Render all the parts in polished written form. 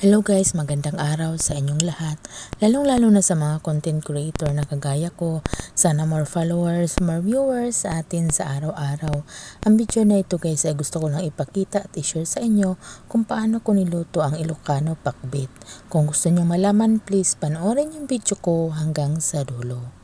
Hello guys, magandang araw sa inyong lahat. Lalong-lalo na sa mga content creator na kagaya ko. Sana more followers, more viewers sa atin sa araw-araw. Ang video na ito guys ay gusto ko lang ipakita at i-share sa inyo kung paano ko niluto ang Ilocano pakbit. Kung gusto nyo malaman, please panoorin yung video ko hanggang sa dulo.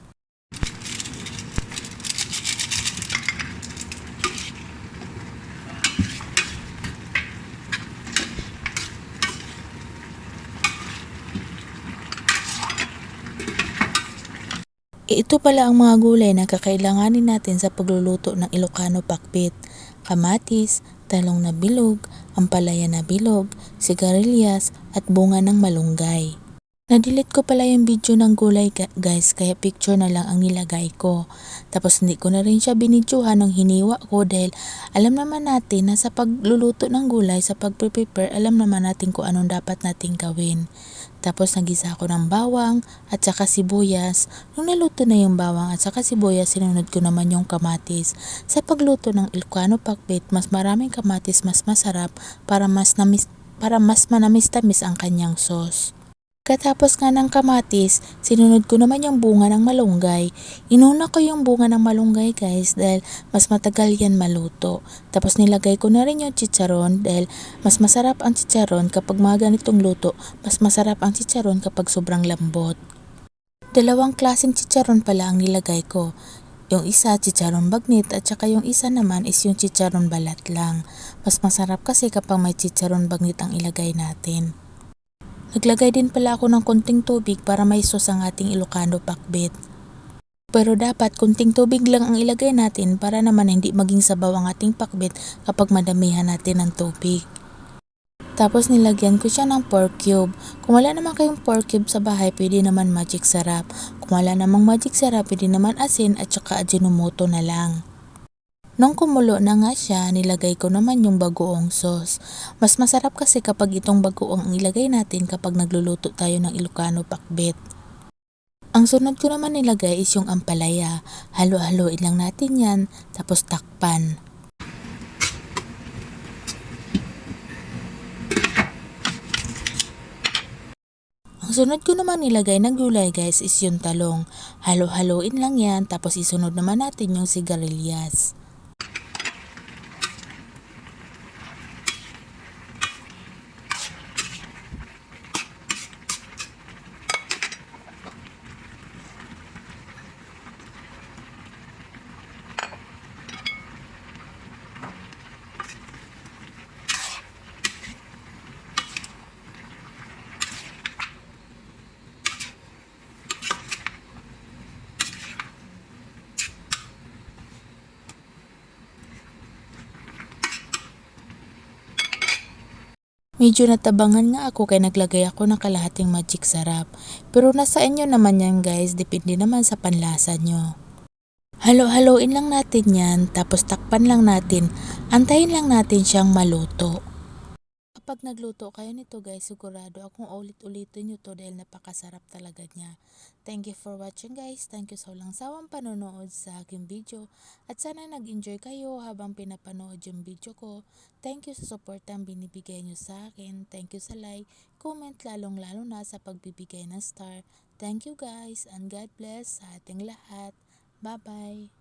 Ito pala ang mga gulay na kakailanganin natin sa pagluluto ng Ilocano pakbit. Kamatis, talong na bilog, ampalaya na bilog, sigarilyas at bunga ng malunggay. Na-delete ko pala yung video ng gulay guys, kaya picture na lang ang nilagay ko. Tapos hindi ko na rin siya binidyohan ng hiniwa ko dahil alam naman natin na sa pagluluto ng gulay, sa pag-prepare, alam naman natin kung anong dapat nating gawin. Tapos nagisa ako ng bawang at saka sibuyas. Nung naluto na yung bawang at saka sibuyas, sinunod ko naman yung kamatis. Sa pagluto ng Ilocano pakbit, mas maraming kamatis mas masarap para mas manamis-tamis ang kanyang sauce. Katapos nga ng kamatis, sinunod ko naman yung bunga ng malunggay. Inuna ko yung bunga ng malunggay guys dahil mas matagal yan maluto. Tapos nilagay ko na rin yung chicharon dahil mas masarap ang chicharon kapag mga ganitong luto. Mas masarap ang chicharon kapag sobrang lambot. Dalawang klaseng chicharon pala ang nilagay ko. Yung isa chicharon bagnit at saka yung isa naman is yung chicharon balat lang. Mas masarap kasi kapag may chicharon bagnit ang ilagay natin. Naglagay din pala ako ng konting tubig para may sauce ang ating Ilocano pakbit. Pero dapat konting tubig lang ang ilagay natin para naman hindi maging sabaw ang ating pakbit kapag madamihan natin ng tubig. Tapos nilagyan ko siya ng pork cube. Kung wala naman kayong pork cube sa bahay, pwede naman magic sarap. Kung wala namang magic sarap, pwede naman asin at saka ajinomoto na lang. Nung kumulo na nga siya, nilagay ko naman yung bagoong sauce. Mas masarap kasi kapag itong bagoong ang ilagay natin kapag nagluluto tayo ng Ilocano pakbit. Ang sunod ko naman nilagay is yung ampalaya. Halo-haloin lang natin yan, tapos takpan. Ang sunod ko naman nilagay na gulay guys is yung talong. Halo-haloin lang yan, tapos isunod naman natin yung sigarilyas. Medyo natabangan nga ako kaya naglagay ako ng kalahating magic sarap. Pero nasa inyo naman yan guys, depende naman sa panlasa nyo. Halo-haloin lang natin yan, tapos takpan lang natin. Antayin lang natin siyang maluto. Kapag nagluto kayo nito guys, sigurado akong ulit-ulitin nyo to dahil napakasarap talaga niya. Thank you for watching guys. Thank you sa walang sawang panonood sa aking video. At sana nag-enjoy kayo habang pinapanood yung video ko. Thank you sa support ang binibigay nyo sa akin. Thank you sa like, comment, lalong-lalo na sa pagbibigay ng star. Thank you guys and God bless sa ating lahat. Bye-bye!